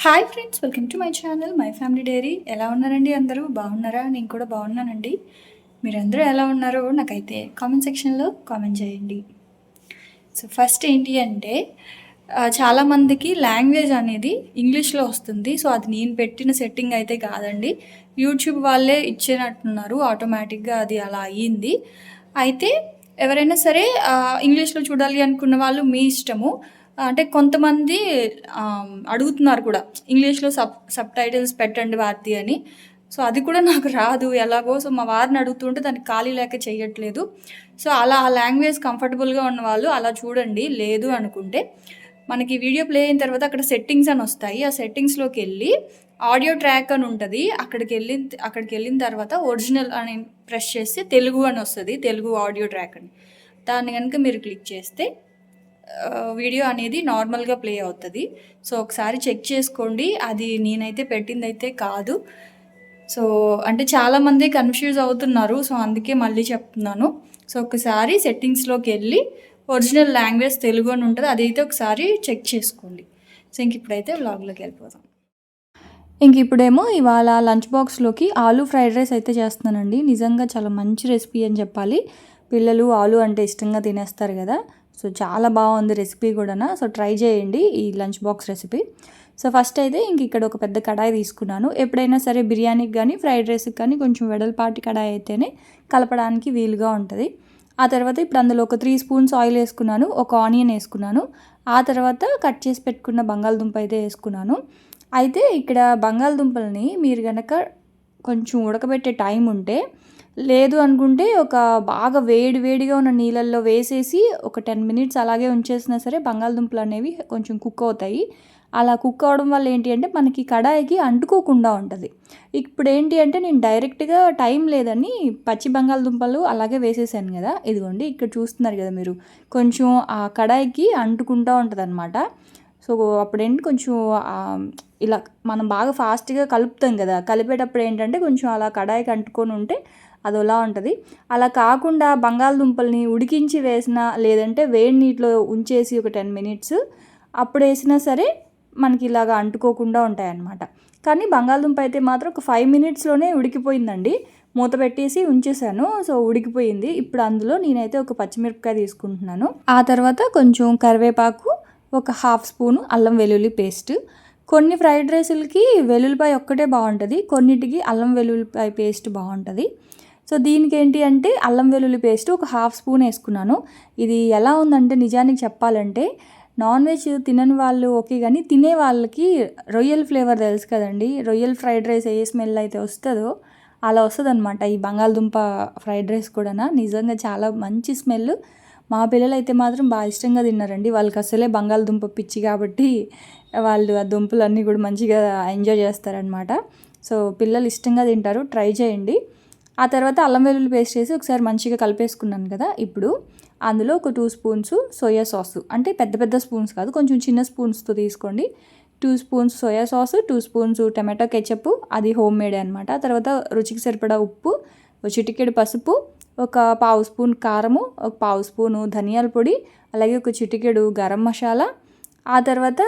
Hi friends, welcome to my channel my family dairy. ఎలా ఉన్నారండి? అందరూ బాగున్నారా? నేను కూడా బాగున్నానండి. మీరందరూ ఎలా ఉన్నారో నాకైతే కామెంట్ సెక్షన్లో కామెంట్ చేయండి. సో ఫస్ట్ ఏంటి అంటే చాలామందికి లాంగ్వేజ్ అనేది ఇంగ్లీష్లో వస్తుంది. సో అది నేను పెట్టిన సెట్టింగ్ అయితే కాదండి, యూట్యూబ్ వాళ్ళే ఇచ్చినట్టున్నారు. ఆటోమేటిక్గా అది అలా అయ్యింది. అయితే ఎవరైనా సరే ఇంగ్లీష్లో చూడాలి అనుకున్న వాళ్ళు మీ ఇష్టము. అంటే కొంతమంది అడుగుతున్నారు కూడా, ఇంగ్లీష్లో సబ్ టైటిల్స్ పెట్టండి వార్తి అని. సో అది కూడా నాకు రాదు ఎలాగో. సో మా వారిని అడుగుతుంటే దానికి ఖాళీ లేక చేయట్లేదు. సో అలా ఆ లాంగ్వేజ్ కంఫర్టబుల్గా ఉన్న వాళ్ళు అలా చూడండి. లేదు అనుకుంటే మనకి వీడియో ప్లే అయిన తర్వాత అక్కడ సెట్టింగ్స్ అని వస్తాయి. ఆ సెట్టింగ్స్లోకి వెళ్ళి ఆడియో ట్రాక్ అని ఉంటుంది. అక్కడికి వెళ్ళిన తర్వాత ఒరిజినల్ అని ప్రెస్ చేస్తే తెలుగు అని వస్తుంది, తెలుగు ఆడియో ట్రాక్ అని. దాన్ని కనుక మీరు క్లిక్ చేస్తే వీడియో అనేది నార్మల్గా ప్లే అవుతుంది. సో ఒకసారి చెక్ చేసుకోండి. అది నేనైతే పెట్టిందైతే కాదు. సో అంటే చాలామంది కన్ఫ్యూజ్ అవుతున్నారు. సో అందుకే మళ్ళీ చెప్తున్నాను. సో ఒకసారి సెట్టింగ్స్లోకి వెళ్ళి ఒరిజినల్ లాంగ్వేజ్ తెలుగు అని ఉంటుంది, అదైతే ఒకసారి చెక్ చేసుకోండి. సో ఇంక ఇప్పుడైతే వ్లాగ్లోకి వెళ్ళిపోదాం. ఇంక ఇప్పుడేమో ఇవాళ లంచ్ బాక్స్లోకి ఆలూ ఫ్రైడ్ రైస్ అయితే చేస్తున్నానండి. నిజంగా చాలా మంచి రెసిపీ అని చెప్పాలి. పిల్లలు ఆలూ అంటే ఇష్టంగా తినేస్తారు కదా. సో చాలా బాగుంది రెసిపీ కూడా. సో ట్రై చేయండి ఈ lunch box recipe. So first అయితే ఇంక ఇక్కడ ఒక పెద్ద కడాయి తీసుకున్నాను. ఎప్పుడైనా సరే బిర్యానీకి కానీ ఫ్రైడ్ రైస్కి కానీ కొంచెం వెడల్పాటి కడాయి అయితేనే కలపడానికి వీలుగా ఉంటుంది. ఆ తర్వాత ఇప్పుడు అందులో ఒక 3 స్పూన్స్ ఆయిల్ వేసుకున్నాను, ఒక ఆనియన్ వేసుకున్నాను. ఆ తర్వాత కట్ చేసి పెట్టుకున్న బంగాళదుంప అయితే వేసుకున్నాను. అయితే ఇక్కడ బంగాళదుంపల్ని మీరు కనుక కొంచెం ఉడకబెట్టే టైం ఉంటే, లేదు అనుకుంటే ఒక బాగా వేడిగా ఉన్న నీళ్ళల్లో వేసేసి ఒక 10 మినిట్స్ అలాగే ఉంచేసినా సరే బంగాళదుంపలు అనేవి కొంచెం కుక్ అవుతాయి. అలా కుక్ అవడం వల్ల ఏంటి అంటే మనకి కడాయికి అంటుకోకుండా ఉంటుంది. ఇప్పుడు ఏంటి అంటే నేను డైరెక్ట్గా టైం లేదని పచ్చి బంగాళదుంపలు అలాగే వేసేసాను కదా. ఇదిగోండి ఇక్కడ చూస్తున్నారు కదా మీరు, కొంచెం ఆ కడాయికి అంటుకుంటూ ఉంటుంది అనమాట. సో అప్పుడేంటి కొంచెం ఇలా మనం బాగా ఫాస్ట్గా కలుపుతాం కదా, కలిపేటప్పుడు ఏంటంటే కొంచెం అలా కడాయికి అంటుకొని ఉంటే అది ఎలా ఉంటుంది. అలా కాకుండా బంగాళదుంపల్ని ఉడికించి వేసినా, లేదంటే వేడి నీటిలో ఉంచేసి ఒక 10 మినిట్స్ అప్పుడు వేసినా సరే మనకి ఇలాగా అంటుకోకుండా ఉంటాయన్నమాట. కానీ బంగాళదుంప అయితే మాత్రం ఒక 5 మినిట్స్లోనే ఉడికిపోయిందండి. మూత పెట్టేసి ఉంచేసాను. సో ఉడికిపోయింది. ఇప్పుడు అందులో నేనైతే ఒక పచ్చిమిరపకాయ తీసుకుంటున్నాను. ఆ తర్వాత కొంచెం కరివేపాకు, ఒక 1/2 స్పూను అల్లం వెల్లుల్లి పేస్ట్. కొన్ని ఫ్రైడ్ రైసులకి వెల్లుల్లిపాయ ఒక్కటే బాగుంటుంది, కొన్నిటికి అల్లం వెల్లుల్లిపాయ పేస్ట్ బాగుంటుంది. సో దీనికి ఏంటి అంటే అల్లం వెల్లుల్లి పేస్ట్ ఒక 1/2 స్పూన్ వేసుకున్నాను. ఇది ఎలా ఉందంటే నిజానికి చెప్పాలంటే నాన్ వెజ్ తినని వాళ్ళు ఓకే, కానీ తినే వాళ్ళకి రొయ్యల ఫ్లేవర్ తెలుసు కదండి. రొయ్యల ఫ్రైడ్ రైస్ ఏ స్మెల్ అయితే వస్తుందో అలా వస్తుంది అనమాట ఈ బంగాళదుంప ఫ్రైడ్ రైస్ కూడా. నిజంగా చాలా మంచి స్మెల్. మా పిల్లలు అయితే మాత్రం బాగా ఇష్టంగా తిన్నారండి. వాళ్ళకి అసలే బంగాళదుంప పిచ్చి కాబట్టి వాళ్ళు ఆ దుంపలన్నీ కూడా మంచిగా ఎంజాయ్ చేస్తారనమాట. సో పిల్లలు ఇష్టంగా తింటారు, ట్రై చేయండి. ఆ తర్వాత అల్లం వెల్లుల్లి పేస్ట్ వేసి ఒకసారి మంచిగా కలిపేసుకున్నాను కదా. ఇప్పుడు అందులో ఒక 2 స్పూన్స్ సోయా సాసు, అంటే పెద్ద స్పూన్స్ కాదు, కొంచెం చిన్న స్పూన్స్తో తీసుకోండి. 2 spoons soya sauce, 2 spoons tomato ketchup, అది హోమ్ మేడ్ అనమాట. తర్వాత రుచికి సరిపడా ఉప్పు, ఒక చిటికెడు పసుపు, ఒక 1/2 స్పూన్ కారము, ఒక 1/2 స్పూను ధనియాల పొడి, అలాగే ఒక చిటికెడు గరం మసాలా, ఆ తర్వాత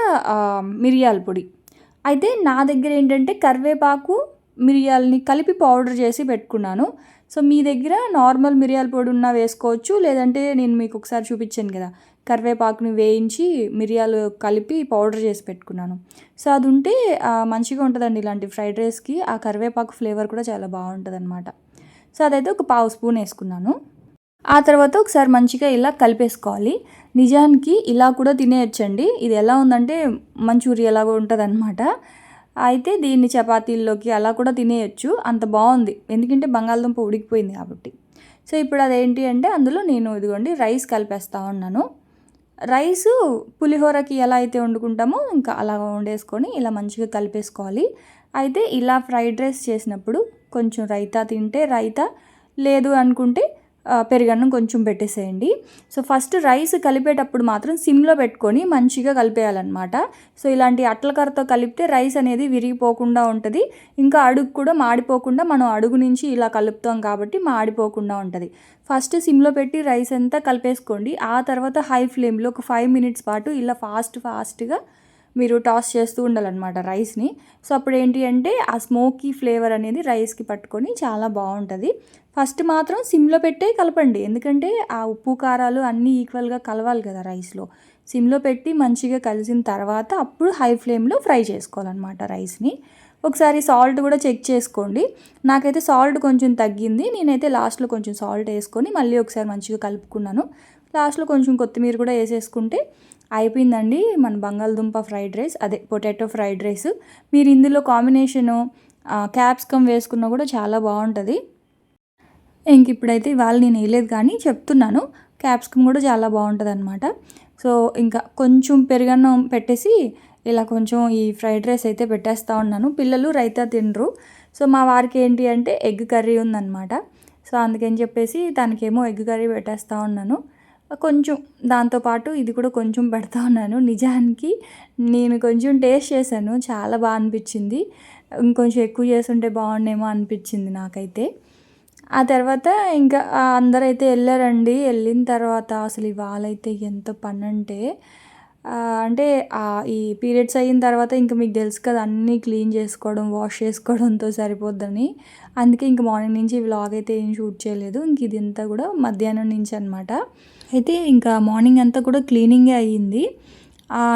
మిరియాల పొడి. అయితే నా దగ్గర ఏంటంటే కరివేపాకు మిరియాలని కలిపి పౌడర్ చేసి పెట్టుకున్నాను. సో మీ దగ్గర నార్మల్ మిరియాల పొడి ఉన్నా వేసుకోవచ్చు, లేదంటే నేను మీకు ఒకసారి చూపించాను కదా, కరివేపాకుని వేయించి మిరియాలు కలిపి పౌడర్ చేసి పెట్టుకున్నాను. సో అది ఉంటే మంచిగా ఉంటుందండి ఇలాంటి ఫ్రైడ్ రైస్కి. ఆ కరివేపాకు ఫ్లేవర్ కూడా చాలా బాగుంటుంది అనమాట. సో అదైతే ఒక 1/2 స్పూన్ వేసుకున్నాను. ఆ తర్వాత ఒకసారి మంచిగా ఇలా కలిపేసుకోవాలి. నిజానికి ఇలా కూడా తినేయచ్చండి. ఇది ఎలా ఉందంటే మంచూరియా లాగా ఉంటుంది అనమాట. అయితే దీన్ని చపాతీల్లోకి అలా కూడా తినేయచ్చు, అంత బాగుంది. ఎందుకంటే బంగాళదుంప ఉడికిపోయింది కాబట్టి. సో ఇప్పుడు అదేంటి అంటే అందులో నేను ఇదిగోండి రైస్ కలిపేస్తూ ఉన్నాను. రైసు పులిహోరకి ఎలా అయితే వండుకుంటామో ఇంకా అలా వండేసుకొని ఇలా మంచిగా కలిపేసుకోవాలి. అయితే ఇలా ఫ్రైడ్ రైస్ చేసినప్పుడు కొంచెం రైతా తింటే రైతా, లేదు అనుకుంటే పెరుగన్నం కొంచెం పెట్టేసేయండి. సో ఫస్ట్ రైస్ కలిపేటప్పుడు మాత్రం సిమ్లో పెట్టుకొని మంచిగా కలిపేయాలన్నమాట. సో ఇలాంటి అట్లకరతో కలిపితే రైస్ అనేది విరిగిపోకుండా ఉంటుంది. ఇంకా అడుగు కూడా మాడిపోకుండా, మనం అడుగు నుంచి ఇలా కలుపుతాం కాబట్టి మాడిపోకుండా ఉంటుంది. ఫస్ట్ సిమ్లో పెట్టి రైస్ అంతా కలిపేసుకోండి. ఆ తర్వాత హై ఫ్లేమ్లో ఒక 5 మినిట్స్ పాటు ఇలా ఫాస్ట్గా మీరు టాస్ చేస్తూ ఉండాలన్నమాట రైస్ని. సో అప్పుడు ఏంటి అంటే ఆ స్మోకీ ఫ్లేవర్ అనేది రైస్కి పట్టుకొని చాలా బాగుంటుంది. ఫస్ట్ మాత్రం సిమ్లో పెట్టే కలపండి, ఎందుకంటే ఆ ఉప్పు కారాలు అన్నీ ఈక్వల్గా కలవాలి కదా రైస్లో. సిమ్లో పెట్టి మంచిగా కలిసిన తర్వాత అప్పుడు హై ఫ్లేమ్లో ఫ్రై చేసుకోవాలన్నమాట రైస్ని. ఒకసారి సాల్ట్ కూడా చెక్ చేసుకోండి. నాకైతే సాల్ట్ కొంచెం తగ్గింది, నేనైతే లాస్ట్లో కొంచెం సాల్ట్ వేసుకొని మళ్ళీ ఒకసారి మంచిగా కలుపుకున్నాను. లాస్ట్లో కొంచెం కొత్తిమీర కూడా వేసేసుకుంటే అయిపోయిందండి మన బంగాళదుంప ఫ్రైడ్ రైస్, అదే పొటాటో ఫ్రైడ్ రైస్. మీరు ఇందులో కాంబినేషను క్యాప్సికమ్ వేసుకున్నా కూడా చాలా బాగుంటుంది. ఇంక ఇప్పుడైతే ఇవాళ నేను వేయలేదు కానీ చెప్తున్నాను, క్యాప్సికమ్ కూడా చాలా బాగుంటుంది అనమాట. సో ఇంకా కొంచెం పెరుగన్నం పెట్టేసి ఇలా కొంచెం ఈ ఫ్రైడ్ రైస్ అయితే పెట్టేస్తూ ఉన్నాను. పిల్లలు రైతా తినరు. సో మా వారికి ఏంటి అంటే ఎగ్ కర్రీ ఉందన్నమాట. సో అందుకని చెప్పేసి దానికేమో ఎగ్ కర్రీ పెట్టేస్తూ ఉన్నాను. కొంచెం దాంతోపాటు ఇది కూడా కొంచెం పెడతా ఉన్నాను. నిజానికి నేను కొంచెం టేస్ట్ చేశాను, చాలా బాగా అనిపించింది. ఇంకొంచెం ఎక్కువ చేస్తుంటే బాగుండేమో అనిపించింది నాకైతే. ఆ తర్వాత ఇంకా అందరైతే వెళ్ళారండి. వెళ్ళిన తర్వాత అసలు ఇవాళైతే ఎంత పని అంటే ఈ పీరియడ్స్ అయిన తర్వాత ఇంకా మీకు తెలుసు కదా, అన్నీ క్లీన్ చేసుకోవడం వాష్ చేసుకోవడంతో సరిపోద్దని. అందుకే ఇంక మార్నింగ్ నుంచి వ్లాగ్ అయితే ఏం షూట్ చేయలేదు. ఇంక ఇదంతా కూడా మధ్యాహ్నం నుంచి అనమాట. అయితే ఇంకా మార్నింగ్ అంతా కూడా క్లీనింగే అయ్యింది.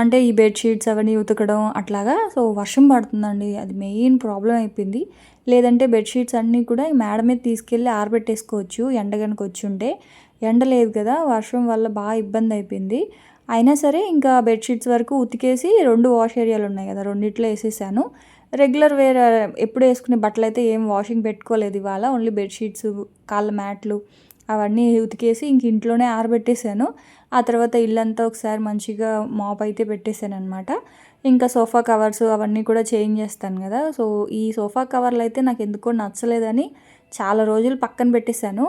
అంటే ఈ బెడ్షీట్స్ అవన్నీ ఉతకడం అట్లాగా. సో వర్షం పడుతుందండి, అది మెయిన్ ప్రాబ్లం అయిపోయింది. లేదంటే బెడ్షీట్స్ అన్నీ కూడా మేడ మీద తీసుకెళ్ళి ఆరబెట్టేసుకోవచ్చు ఎండ కనుక వచ్చి ఉంటే. ఎండ లేదు కదా, వర్షం వల్ల బాగా ఇబ్బంది అయిపోయింది. అయినా సరే ఇంకా బెడ్షీట్స్ వరకు ఉతికేసి 2 వాష్ ఏరియాలు ఉన్నాయి కదా, రెండిట్లో వేసేసాను. రెగ్యులర్ వేర్ ఎప్పుడు వేసుకునే బట్టలు అయితే ఏం వాషింగ్ పెట్టుకోలేదు ఇవాళ. ఓన్లీ బెడ్షీట్స్, కాళ్ళ మ్యాట్లు అవన్నీ ఉతికేసి ఇంక ఇంట్లోనే ఆరబెట్టేశాను. ఆ తర్వాత ఇల్లంతా ఒకసారి మంచిగా మాప్ అయితే పెట్టేశాను అనమాట. ఇంకా సోఫా కవర్స్ అవన్నీ కూడా చేంజ్ చేస్తాను కదా. సో ఈ సోఫా కవర్లు అయితే నాకు ఎందుకో నచ్చలేదని చాలా రోజులు పక్కన పెట్టేశాను.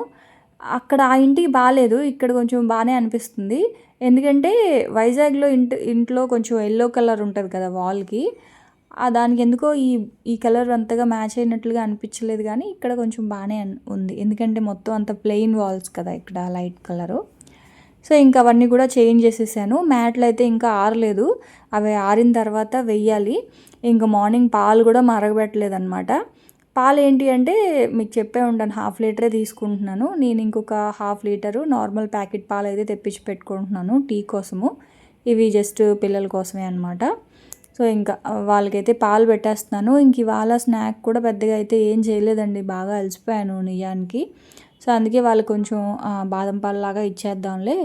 అక్కడ ఆ ఇంటికి బాగాలేదు, ఇక్కడ కొంచెం బాగానే అనిపిస్తుంది. ఎందుకంటే వైజాగ్లో ఇంట్లో కొంచెం ఎల్లో కలర్ ఉంటుంది కదా వాల్కి, దానికి ఎందుకో ఈ కలర్ అంతగా మ్యాచ్ అయినట్లుగా అనిపించలేదు. కానీ ఇక్కడ కొంచెం బాగానే ఉంది, ఎందుకంటే మొత్తం అంత ప్లెయిన్ వాల్స్ కదా ఇక్కడ లైట్ కలరు. సో ఇంకా అవన్నీ కూడా చేంజ్ చేసేసాను. మ్యాట్లు అయితే ఇంకా ఆరలేదు, అవి ఆరిన తర్వాత వెయ్యాలి. ఇంకా మార్నింగ్ పాలు కూడా మరగబెట్టలేదు అనమాట. పాలు ఏంటి అంటే మీకు చెప్పే ఉంటాను, 1/2 లీటరే తీసుకుంటున్నాను నేను. ఇంకొక 1/2 లీటరు నార్మల్ ప్యాకెట్ పాలు అయితే తెప్పించి పెట్టుకుంటున్నాను టీ కోసము. ఇవి జస్ట్ పిల్లల కోసమే అనమాట. సో ఇంకా వాళ్ళకైతే పాలు పెట్టేస్తున్నాను. ఇంక ఇవాళ స్నాక్ కూడా పెద్దగా అయితే ఏం చేయలేదండి, బాగా అలసిపోయాను నిజానికి. సో అందుకే వాళ్ళు కొంచెం బాదం పాలలాగా ఇచ్చేద్దాంలే,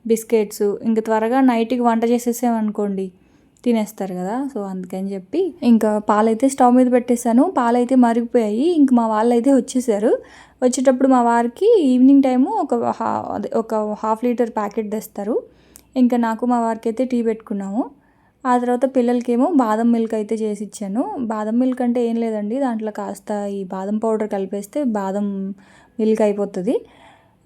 బిస్కెట్స్. ఇంక త్వరగా నైట్కి వంట చేసేసామనుకోండి తినేస్తారు కదా. సో అందుకని చెప్పి ఇంకా పాలైతే స్టవ్ మీద పెట్టేశాను. పాలైతే మరిగిపోయాయి. ఇంక మా వాళ్ళు అయితే వచ్చేసారు. వచ్చేటప్పుడు మా వారికి ఈవినింగ్ టైము ఒక 1/2 లీటర్ ప్యాకెట్ తెస్తారు. ఇంకా నాకు మా వారికి అయితే టీ పెట్టుకున్నాము. ఆ తర్వాత పిల్లలకేమో బాదం మిల్క్ అయితే చేసి ఇచ్చాను. బాదం మిల్క్ అంటే ఏం లేదండి, దాంట్లో కాస్త ఈ బాదం పౌడర్ కలిపేస్తే బాదం మిల్క్ అయిపోతుంది.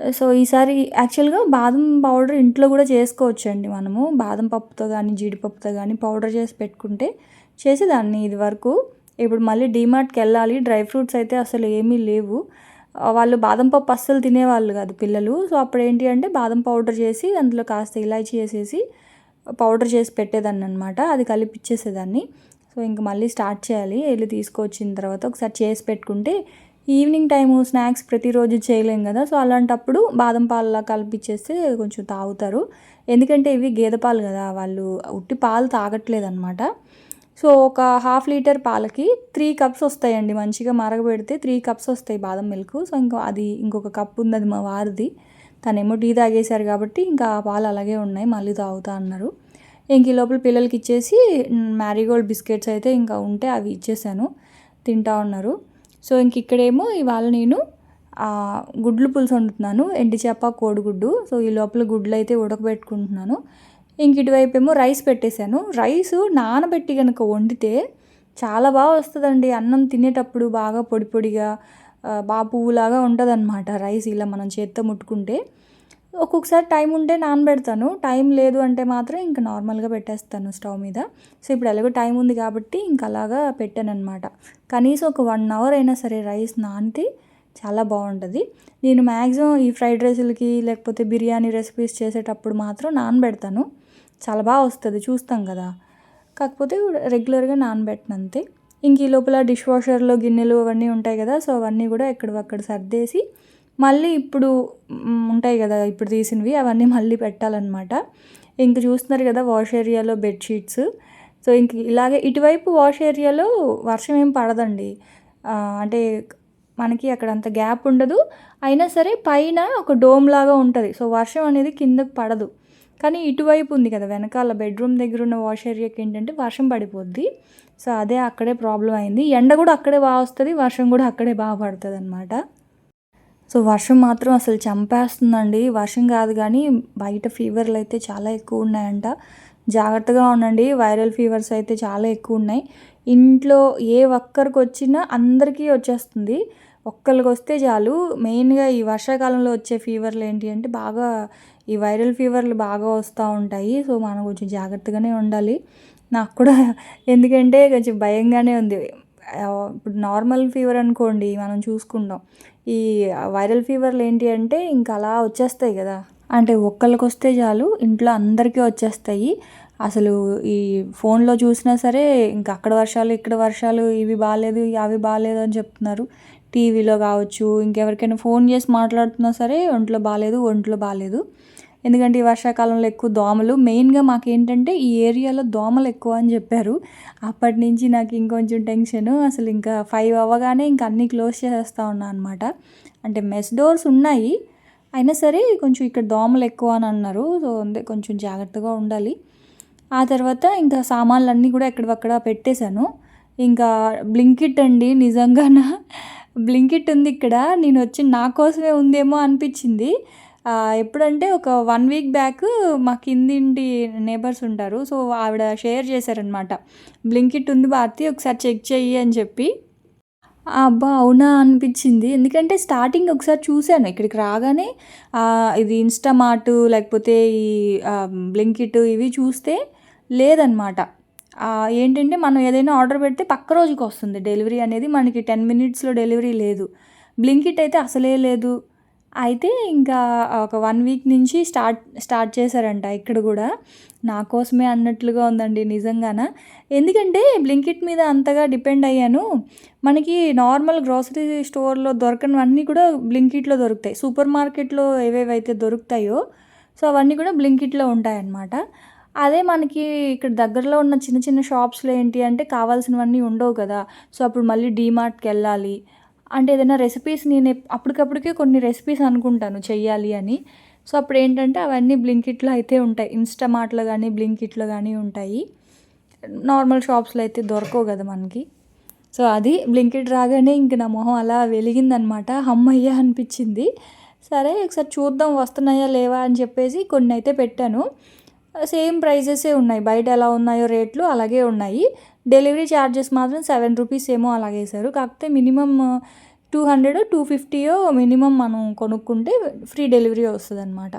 సో ఈసారి యాక్చువల్గా బాదం పౌడర్ ఇంట్లో కూడా చేసుకోవచ్చండి మనము. బాదం పప్పుతో కానీ జీడిపప్పుతో కానీ పౌడర్ చేసి పెట్టుకుంటే చేసేదాన్ని ఇది వరకు. ఇప్పుడు మళ్ళీ డీమార్ట్కి వెళ్ళాలి. డ్రై ఫ్రూట్స్ అయితే అసలు ఏమీ లేవు. వాళ్ళు బాదం పప్పు అస్సలు తినేవాళ్ళు కాదు పిల్లలు. సో అప్పుడు ఏంటి అంటే బాదం పౌడర్ చేసి అందులో కాస్త ఇలాచీ వేసేసి పౌడర్ చేసి పెట్టేదాన్ని అనమాట. అది కలిపిచ్చేసేదాన్ని. సో ఇంక మళ్ళీ స్టార్ట్ చేయాలి. వెళ్ళి తీసుకొచ్చిన తర్వాత ఒకసారి చేసి పెట్టుకుంటే ఈవినింగ్ టైము స్నాక్స్ ప్రతిరోజు చేయలేం కదా. సో అలాంటప్పుడు బాదం పాలలా కలిపిచ్చేస్తే కొంచెం తాగుతారు. ఎందుకంటే ఇవి గేదె పాలు కదా, వాళ్ళు ఉట్టి పాలు తాగట్లేదు అనమాట. సో ఒక 1/2 లీటర్ పాలకి 3 కప్స్ వస్తాయండి. మంచిగా మరగబెడితే 3 కప్స్ వస్తాయి బాదం మిల్క్. సో ఇంకొక కప్ ఉంది, అది మా వారిది. తనేమో టీ తాగేశారు కాబట్టి ఇంకా ఆ పాలు అలాగే ఉన్నాయి, మళ్ళీ తాగుతా అన్నారు. ఇంక ఈ లోపల పిల్లలకి ఇచ్చేసి మ్యారీగోల్డ్ బిస్కెట్స్ అయితే ఇంకా ఉంటే అవి ఇచ్చేసాను, తింటా ఉన్నారు. సో ఇంక ఇక్కడేమో ఇవాళ నేను గుడ్లు పులుసు వండుతున్నాను, ఎండి చేప కోడిగుడ్డు. సో ఈ లోపల గుడ్లు అయితే ఉడకబెట్టుకుంటున్నాను. ఇంక ఇటువైపు ఏమో రైస్ పెట్టేశాను. రైస్ నానబెట్టి కనుక వండితే చాలా బాగా వస్తుందండి. అన్నం తినేటప్పుడు బాగా పొడి పొడిగా బాగా పువ్వులాగా ఉంటుంది అనమాట రైస్, ఇలా మనం చేత్తో ముట్టుకుంటే. ఒక్కొక్కసారి టైం ఉంటే నానబెడతాను, టైం లేదు అంటే మాత్రం ఇంకా నార్మల్గా పెట్టేస్తాను స్టవ్ మీద. సో ఇప్పుడు ఎలాగో టైం ఉంది కాబట్టి ఇంకా అలాగా పెట్టాను అనమాట. కనీసం ఒక 1 అవర్ అయినా సరే రైస్ నానితే చాలా బాగుంటుంది. నేను మ్యాక్సిమం ఈ ఫ్రైడ్ రైస్లకి లేకపోతే బిర్యానీ రెసిపీస్ చేసేటప్పుడు మాత్రం నానబెడతాను, చాలా బాగా వస్తుంది, చూస్తాం కదా. కాకపోతే రెగ్యులర్గా నానబెట్టను అంతే. ఇంక ఈ లోపల డిష్ వాషర్లో గిన్నెలు అవన్నీ ఉంటాయి కదా, సో అవన్నీ కూడా ఎక్కడక్కడ సర్దేసి మళ్ళీ ఇప్పుడు ఉంటాయి కదా ఇప్పుడు తీసినవి అవన్నీ మళ్ళీ పెట్టాలన్నమాట. ఇంక చూస్తున్నారు కదా వాష్ ఏరియాలో బెడ్షీట్స్. సో ఇంక ఇలాగే ఇటువైపు వాష్ ఏరియాలో వర్షం ఏం పడదండి. అంటే మనకి అక్కడ అంత గ్యాప్ ఉండదు, అయినా సరే పైన ఒక డోమ్ లాగా ఉంటుంది. సో వర్షం అనేది కిందకు పడదు. కానీ ఇటువైపు ఉంది కదా వెనకాల బెడ్రూమ్ దగ్గర ఉన్న వాష్ ఏరియాకి ఏంటంటే వర్షం పడిపోద్ది. సో అదే అక్కడే ప్రాబ్లం అయింది. ఎండ కూడా అక్కడే బాగా వస్తుంది, వర్షం కూడా అక్కడే బాగా పడుతుంది అనమాట. సో వర్షం మాత్రం అసలు చంపేస్తుందండి. వర్షం కాదు కానీ బయట ఫీవర్లు అయితే చాలా ఎక్కువ ఉన్నాయంట. జాగ్రత్తగా ఉండండి, వైరల్ ఫీవర్స్ అయితే చాలా ఎక్కువ ఉన్నాయి. ఇంట్లో ఏ ఒక్కరికి వచ్చినా అందరికీ వచ్చేస్తుంది. ఒక్కరికి వస్తే చాలు. మెయిన్గా ఈ వర్షాకాలంలో వచ్చే ఫీవర్లు ఏంటి అంటే బాగా ఈ వైరల్ ఫీవర్లు బాగా వస్తూ ఉంటాయి. సో మనం కొంచెం జాగ్రత్తగానే ఉండాలి. నాకు కూడా ఎందుకంటే కొంచెం భయంగానే ఉంది. ఇప్పుడు నార్మల్ ఫీవర్ అనుకోండి మనం చూసుకుంటాం. ఈ వైరల్ ఫీవర్లు ఏంటి అంటే ఇంకా అలా వచ్చేస్తాయి కదా, అంటే ఒక్కరికి వస్తే చాలు ఇంట్లో అందరికీ వచ్చేస్తాయి. అసలు ఈ ఫోన్లో చూసినా సరే ఇంకా అక్కడ వర్షాలు ఇక్కడ వర్షాలు, ఇవి బాగాలేదు అవి బాగాలేదు అని చెప్తున్నారు. టీవీలో కావచ్చు, ఇంకెవరికైనా ఫోన్ చేసి మాట్లాడుతున్నా సరే ఒంట్లో బాగాలేదు. ఎందుకంటే ఈ వర్షాకాలంలో ఎక్కువ దోమలు, మెయిన్గా మాకేంటంటే ఈ ఏరియాలో దోమలు ఎక్కువ అని చెప్పారు. అప్పటి నుంచి నాకు ఇంకొంచెం టెన్షను. అసలు ఇంకా 5 అవ్వగానే ఇంకా అన్నీ క్లోజ్ చేసేస్తూ ఉన్నా అనమాట. అంటే మెస్ డోర్స్ ఉన్నాయి, అయినా సరే కొంచెం ఇక్కడ దోమలు ఎక్కువ అని అన్నారు. సో అంతే కొంచెం జాగ్రత్తగా ఉండాలి. ఆ తర్వాత ఇంకా సామాన్లన్నీ కూడా ఎక్కడక్కడ పెట్టేశాను. ఇంకా బ్లింకిట్ అండి, నిజంగానా బ్లింకిట్ ఉంది ఇక్కడ. నేను వచ్చి నా కోసమే ఉందేమో అనిపించింది. ఎప్పుడంటే ఒక 1 వీక్ బ్యాక్ మా కిందింటి నేబర్స్ ఉంటారు. సో ఆవిడ షేర్ చేశారనమాట, బ్లింకిట్ ఉంది భారతి ఒకసారి చెక్ చెయ్యి అని చెప్పి. అబ్బా అవునా అనిపించింది. ఎందుకంటే స్టార్టింగ్ ఒకసారి చూశాను ఇక్కడికి రాగానే, ఇది ఇన్స్టామార్ట్ లేకపోతే ఈ బ్లింకిట్ ఇవి చూస్తే లేదనమాట. ఏంటంటే మనం ఏదైనా ఆర్డర్ పెడితే పక్క రోజుకి వస్తుంది డెలివరీ అనేది, మనకి 10 మినిట్స్లో డెలివరీ లేదు. బ్లింకిట్ అయితే అసలే లేదు. అయితే ఇంకా ఒక 1 వీక్ నుంచి స్టార్ట్ చేశారంట ఇక్కడ కూడా. నా కోసమే అన్నట్లుగా ఉందండి నిజంగాన. ఎందుకంటే బ్లింకిట్ మీద అంతగా డిపెండ్ అయ్యాను. మనకి నార్మల్ గ్రోసరీ స్టోర్లో దొరకనివన్నీ కూడా బ్లింకిట్లో దొరుకుతాయి. సూపర్ మార్కెట్లో ఏవేవైతే దొరుకుతాయో సో అవన్నీ కూడా బ్లింకిట్లో ఉంటాయన్నమాట. అదే మనకి ఇక్కడ దగ్గరలో ఉన్న చిన్న చిన్న షాప్స్లో ఏంటి అంటే కావాల్సినవన్నీ ఉండవు కదా. సో అప్పుడు మళ్ళీ డీమార్ట్కి వెళ్ళాలి. అంటే ఏదైనా రెసిపీస్ నేను అప్పటికప్పటికే కొన్ని రెసిపీస్ అనుకుంటాను చెయ్యాలి అని. సో అప్పుడు ఏంటంటే అవన్నీ బ్లింకిట్లో అయితే ఉంటాయి. ఇన్స్టామార్ట్లో కానీ బ్లింకిట్లో కానీ ఉంటాయి. నార్మల్ షాప్స్లో అయితే దొరకవు కదా మనకి. సో అది బ్లింకిట్ రాగానే ఇంక నా మొహం అలా వెలిగిందనమాట. హమ్మయ్య అనిపించింది. సరే ఒకసారి చూద్దాం వస్తున్నాయా లేవా అని చెప్పేసి కొన్ని అయితే పెట్టాను. సేమ్ ప్రైజెసే ఉన్నాయి, బయట ఎలా ఉన్నాయో రేట్లు అలాగే ఉన్నాయి. డెలివరీ ఛార్జెస్ మాత్రం 7 రూపీస్ ఏమో అలాగేశారు. కాకపోతే మినిమం 200-250 మినిమం మనం కొనుక్కుంటే ఫ్రీ డెలివరీ వస్తుంది అనమాట.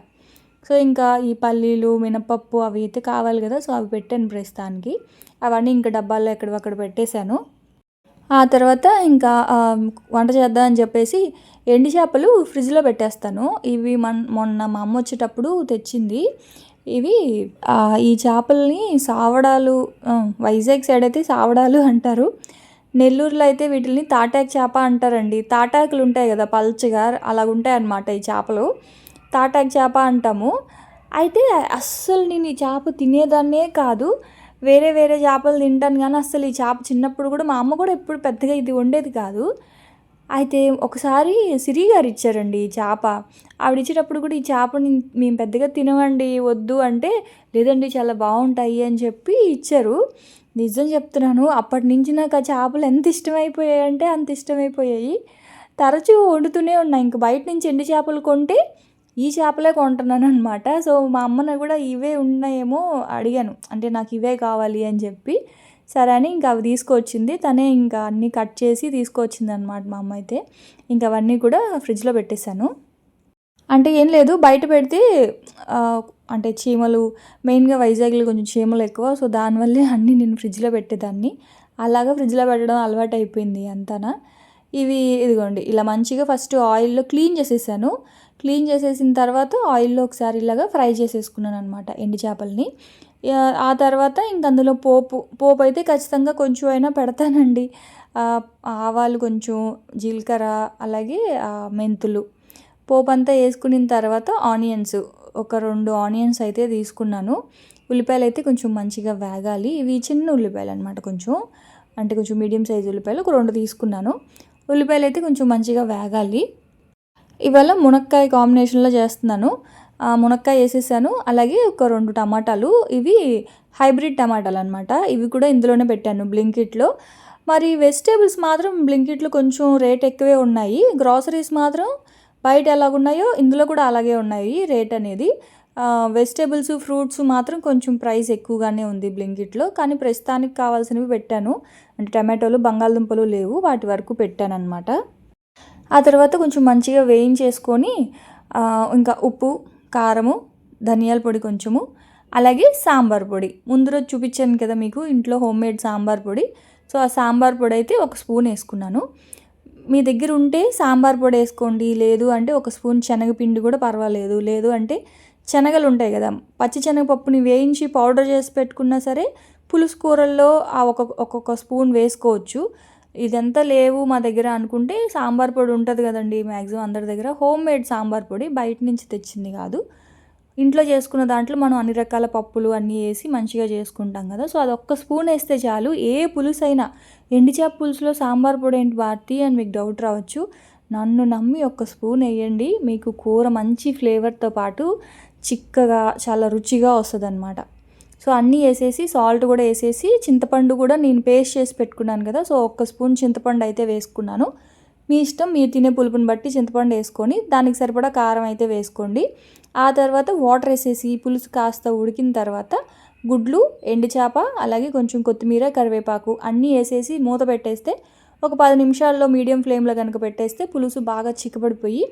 సో ఇంకా ఈ పల్లీలు మినపప్పు అవి అయితే కావాలి కదా, సో అవి పెట్టాను ప్రస్తుతానికి. అవన్నీ ఇంకా డబ్బాల్లో ఎక్కడక్కడ పెట్టేశాను. ఆ తర్వాత ఇంకా వంట చేద్దాం అని చెప్పేసి ఎండు చేపలు ఫ్రిడ్జ్లో పెట్టేస్తాను. ఇవి మొన్న మా అమ్మ వచ్చేటప్పుడు తెచ్చింది. ఇవి ఈ చేపల్ని సావడాలు, వైజాగ్ సైడ్ అయితే సావడాలు అంటారు. నెల్లూరులో అయితే వీటిని తాటాకు చేప అంటారండి. తాటాకులు ఉంటాయి కదా పల్చగా, అలాగ ఉంటాయి అన్నమాట ఈ చేపలు. తాటాకు చేప అంటాము. అయితే అస్సలు నేను ఈ చేప తినేదాన్నే కాదు, వేరే వేరే చేపలు తింటాను కానీ అస్సలు ఈ చేప చిన్నప్పుడు కూడా మా అమ్మ కూడా ఎప్పుడు పెద్దగా ఇది వండేది కాదు. అయితే ఒకసారి సిరి గారు ఇచ్చారండి ఈ చేప. ఆవిడ ఇచ్చేటప్పుడు కూడా ఈ చేపని మేము పెద్దగా తినవండి వద్దు అంటే, లేదండి చాలా బాగుంటాయి అని చెప్పి ఇచ్చారు. నిజం చెప్తున్నాను, అప్పటి నుంచి నాకు ఆ చేపలు ఎంత ఇష్టమైపోయాయి అంటే అంత ఇష్టమైపోయాయి. తరచూ వండుతూనే ఉన్నాయి. ఇంక బయట నుంచి ఎండు చేపలు కొంటే ఈ చేపలే కొంటున్నాను అనమాట. సో మా అమ్మని కూడా ఇవే ఉన్నాయేమో అడిగాను, అంటే నాకు ఇవే కావాలి అని చెప్పి. సరే అని ఇంకా అవి తీసుకొచ్చింది తనే, ఇంకా అన్నీ కట్ చేసి తీసుకొచ్చింది అనమాట మా అమ్మ అయితే. ఇంకా అవన్నీ కూడా ఫ్రిడ్జ్లో పెట్టేశాను. అంటే ఏం లేదు, బయట పెడితే అంటే చీమలు, మెయిన్గా వైజాగ్లో కొంచెం చీమలు ఎక్కువ. సో దానివల్లే అన్నీ నేను ఫ్రిడ్జ్లో పెట్టేదాన్ని. అలాగా ఫ్రిడ్జ్లో పెట్టడం అలవాటు అయిపోయింది అంతానా. ఇదిగోండి ఇలా మంచిగా ఫస్ట్ ఆయిల్లో క్లీన్ చేసేసాను. క్లీన్ చేసేసిన తర్వాత ఆయిల్లో ఒకసారి ఇలాగా ఫ్రై చేసేసుకున్నాను అనమాట ఎండు చేపల్ని. ఆ తర్వాత ఇంక అందులో పోపు అయితే ఖచ్చితంగా కొంచెం అయినా పెడతానండి. ఆవాలు కొంచెం, జీలకర్ర, అలాగే మెంతులు పోపంతా వేసుకున్న తర్వాత ఆనియన్స్ ఒక 2 ఆనియన్స్ అయితే తీసుకున్నాను. ఉల్లిపాయలు అయితే కొంచెం మంచిగా వేగాలి. ఇవి చిన్న ఉల్లిపాయలు అనమాట, కొంచెం మీడియం సైజు ఉల్లిపాయలు ఒక 2 తీసుకున్నాను. ఉల్లిపాయలు అయితే కొంచెం మంచిగా వేగాలి. ఇవాళ మునక్కాయ కాంబినేషన్లో చేస్తున్నాను. మునక్కాయ వేసేసాను. అలాగే ఒక 2 టమాటాలు, ఇవి హైబ్రిడ్ టమాటాలు అనమాట. ఇవి కూడా ఇందులోనే పెట్టాను బ్లింకిట్లో. మరి వెజిటేబుల్స్ మాత్రం బ్లింకిట్లో కొంచెం రేట్ ఎక్కువే ఉన్నాయి. గ్రాసరీస్ మాత్రం బయట ఎలాగున్నాయో ఇందులో కూడా అలాగే ఉన్నాయి రేట్ అనేది. వెజిటేబుల్స్, ఫ్రూట్స్ మాత్రం కొంచెం ప్రైస్ ఎక్కువగానే ఉంది బ్లింకిట్లో. కానీ ప్రస్తుతానికి కావాల్సినవి పెట్టాను. అంటే టమాటోలు, బంగాళదుంపలు లేవు, వాటి వరకు పెట్టాను అనమాట. ఆ తర్వాత కొంచెం మంచిగా వేయించేసుకొని ఇంకా ఉప్పు, కారము, ధనియాల పొడి కొంచెము, అలాగే సాంబార్ పొడి ముందు రోజు చూపించాను కదా మీకు ఇంట్లో హోమ్మేడ్ సాంబార్ పొడి. సో ఆ సాంబార్ పొడి అయితే 1 స్పూన్ వేసుకున్నాను. మీ దగ్గర ఉంటే సాంబార్ పొడి వేసుకోండి, లేదు అంటే 1 స్పూన్ శనగపిండి కూడా పర్వాలేదు. లేదు అంటే శనగలు ఉంటాయి కదా, పచ్చి శనగపప్పుని వేయించి పౌడర్ చేసి పెట్టుకున్నా సరే పులుసు కూరల్లో ఒక్కొక్క స్పూన్ వేసుకోవచ్చు. ఇదంతా లేవు మా దగ్గర అనుకుంటే సాంబార్ పొడి ఉంటుంది కదండి మ్యాక్సిమం అందరి దగ్గర, హోమ్మేడ్ సాంబార్ పొడి, బయట నుంచి తెచ్చింది కాదు. ఇంట్లో చేసుకున్న దాంట్లో మనం అన్ని రకాల పప్పులు అన్నీ వేసి మంచిగా చేసుకుంటాం కదా. సో అది 1 స్పూన్ వేస్తే చాలు. ఏ పులుసు అయినా, ఎండిచేప పులుసులో సాంబార్ పొడి ఏంటి భారతి అని మీకు డౌట్ రావచ్చు. నన్ను నమ్మి 1 స్పూన్ వేయండి, మీకు కూర మంచి ఫ్లేవర్తో పాటు చిక్కగా చాలా రుచిగా వస్తుంది అనమాట. సో అన్నీ వేసేసి సాల్ట్ కూడా వేసేసి, చింతపండు కూడా నేను పేస్ట్ చేసి పెట్టుకున్నాను కదా, సో 1 స్పూన్ చింతపండు అయితే వేసుకున్నాను. మీ ఇష్టం, మీరు తినే పులుపుని బట్టి చింతపండు వేసుకొని దానికి సరిపడా కారం అయితే వేసుకోండి. ఆ తర్వాత వాటర్ వేసేసి పులుసు కాస్త ఉడికిన తర్వాత గుడ్లు, ఎండు చేప, అలాగే కొంచెం కొత్తిమీర, కరివేపాకు అన్నీ వేసేసి మూత పెట్టేస్తే ఒక 10 నిమిషాల్లో మీడియం ఫ్లేమ్లో కనుక పెట్టేస్తే పులుసు బాగా చిక్కబడిపోయి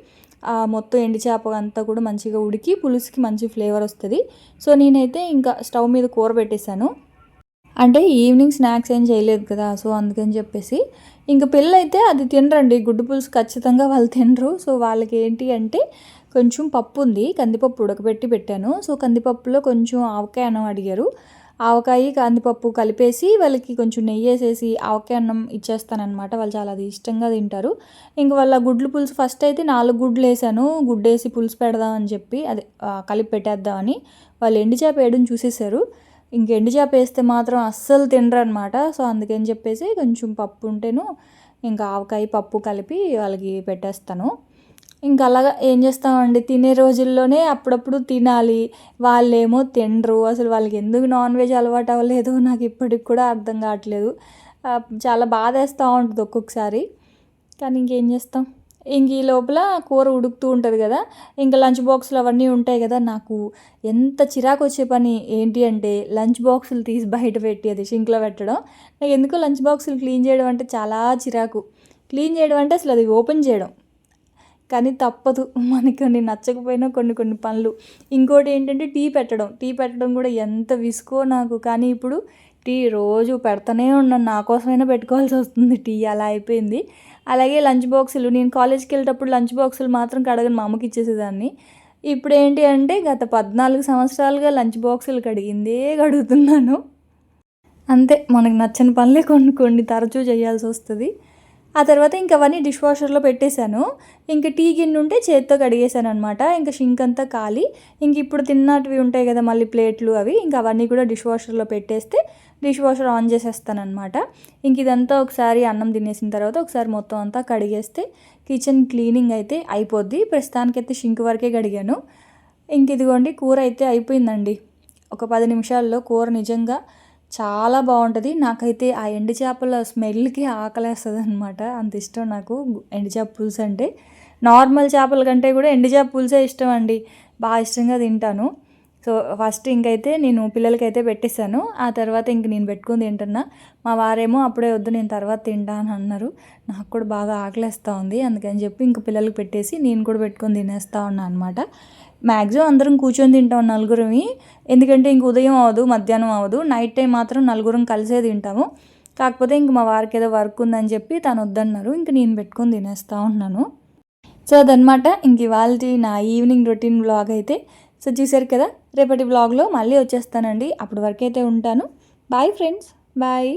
మొత్తం ఎండు చేప అంతా కూడా మంచిగా ఉడికి పులుసుకి మంచి ఫ్లేవర్ వస్తుంది. సో నేనైతే ఇంకా స్టవ్ మీద కూర పెట్టేశాను. అంటే ఈవినింగ్ స్నాక్స్ ఏం చేయలేదు కదా, సో అందుకని చెప్పేసి ఇంక పిల్లలైతే అది తినరండి, గుడ్డు పులుసు ఖచ్చితంగా వాళ్ళు తినరు. సో వాళ్ళకి ఏంటి అంటే కొంచెం పప్పు ఉంది, కందిపప్పు ఉడకబెట్టి పెట్టాను. సో కందిపప్పులో కొంచెం ఆవకాయ అన్నం అడిగారు. ఆవకాయ, కందిపప్పు కలిపేసి వాళ్ళకి కొంచెం నెయ్యి వేసేసి ఆవకాయ అన్నం ఇచ్చేస్తానమాట. వాళ్ళు చాలా అది ఇష్టంగా తింటారు. ఇంక వాళ్ళ గుడ్లు పులుసు ఫస్ట్ అయితే 4 గుడ్లు వేసాను, గుడ్డేసి పులుసు పెడదామని చెప్పి, అదే కలిపి పెట్టేద్దామని. వాళ్ళు ఎండు చేప వేయడం చూసేసారు. ఇంక ఎండు చేప వేస్తే మాత్రం అస్సలు తినరు అనమాట. సో అందుకని చెప్పేసి కొంచెం పప్పు ఉంటేను ఇంకా ఆవకాయ పప్పు కలిపి వాళ్ళకి పెట్టేస్తాను. ఇంకా అలాగా ఏం చేస్తామండి, తినే రోజుల్లోనే అప్పుడప్పుడు తినాలి, వాళ్ళేమో తినరు. అసలు వాళ్ళకి ఎందుకు నాన్ వెజ్ అలవాటు అవ్వలేదో నాకు ఇప్పటికి కూడా అర్థం కావట్లేదు. చాలా బాధేస్తూ ఉంటుంది ఒక్కొక్కసారి. కానీ ఇంకేం చేస్తాం, ఇంక ఈ లోపల కూర ఉడుకుతూ ఉంటుంది కదా, ఇంకా లంచ్ బాక్సులు అవన్నీ ఉంటాయి కదా. నాకు ఎంత చిరాకు వచ్చే పని ఏంటి అంటే లంచ్ బాక్సులు తీసి బయట పెట్టి అది సింక్లో పెట్టడం. నాకు ఎందుకో లంచ్ బాక్సులు క్లీన్ చేయడం అంటే చాలా చిరాకు. క్లీన్ చేయడం అంటే అసలు అది ఓపెన్ చేయడం, కానీ తప్పదు, మనకి కొన్ని నచ్చకపోయినా కొన్ని పనులు. ఇంకోటి ఏంటంటే టీ పెట్టడం కూడా ఎంత విసుకో నాకు. కానీ ఇప్పుడు టీ రోజు పెడతానే ఉన్నాను, నా కోసమైనా పెట్టుకోవాల్సి వస్తుంది టీ, అలా అయిపోయింది. అలాగే లంచ్ బాక్సులు, నేను కాలేజ్కి వెళ్ళేటప్పుడు లంచ్ బాక్సులు మాత్రం కడగని మా అమ్మకి ఇచ్చేసేదాన్ని. ఇప్పుడు ఏంటి అంటే గత 14 సంవత్సరాలుగా లంచ్ బాక్సులు కడుగుతున్నాను. అంతే, మనకు నచ్చని పనులే కొన్ని తరచూ చేయాల్సి వస్తుంది. ఆ తర్వాత ఇంక అవన్నీ డిష్ వాషర్లో పెట్టేశాను. ఇంక టీ గిన్నె ఉంటే చేత్తో కడిగేశాను అనమాట. ఇంకా షింక్ అంతా ఖాళీ. ఇంక ఇప్పుడు తిన్నటివి ఉంటాయి కదా మళ్ళీ ప్లేట్లు, అవి ఇంకా అవన్నీ కూడా డిష్ వాషర్లో పెట్టేస్తే డిష్ వాషర్ ఆన్ చేసేస్తానమాట. ఇంక ఇదంతా ఒకసారి అన్నం తినేసిన తర్వాత ఒకసారి మొత్తం అంతా కడిగేస్తే కిచెన్ క్లీనింగ్ అయితే అయిపోద్ది. ప్రస్తుతానికైతే షింక్ వరకే కడిగాను. ఇంక ఇదిగోండి కూర అయితే అయిపోయిందండి. ఒక 10 నిమిషాల్లో కూర నిజంగా చాలా బాగుంటుంది. నాకైతే ఆ ఎండు చేపల స్మెల్కి ఆకలేస్తుంది అనమాట, అంత ఇష్టం నాకు ఎండు చేప పులుసు అంటే. నార్మల్ చేపల కంటే కూడా ఎండు చేప పులుసే ఇష్టం అండి, బాగా ఇష్టంగా తింటాను. సో ఫస్ట్ ఇంకైతే నేను పిల్లలకైతే పెట్టేశాను. ఆ తర్వాత ఇంక నేను పెట్టుకుని తింటున్నా. మా వారేమో అప్పుడే వద్దు నేను తర్వాత తింటా అని అన్నారు. నాకు కూడా బాగా ఆకలేస్తూ ఉంది, అందుకని చెప్పి ఇంక పిల్లలకి పెట్టేసి నేను కూడా పెట్టుకొని తినేస్తూ ఉన్నాను అనమాట. మ్యాక్సిమం అందరం కూర్చొని తింటాం నలుగురమి, ఎందుకంటే ఇంక ఉదయం అవ్వదు, మధ్యాహ్నం అవ్వదు, నైట్ టైం మాత్రం నలుగురం కలిసే తింటాము. కాకపోతే ఇంక మా వారికి ఏదో వర్క్ ఉందని చెప్పి తను వద్దన్నారు, ఇంక నేను పెట్టుకొని తినేస్తూ ఉన్నాను. సో అదనమాట ఇంక ఇవాళ నా ఈవినింగ్ రొటీన్ వ్లాగ్ అయితే. సో చూసారు కదా, రేపటి వ్లాగ్లో మళ్ళీ వచ్చేస్తానండి. అప్పటి వరకు అయితే ఉంటాను. Bye friends, bye.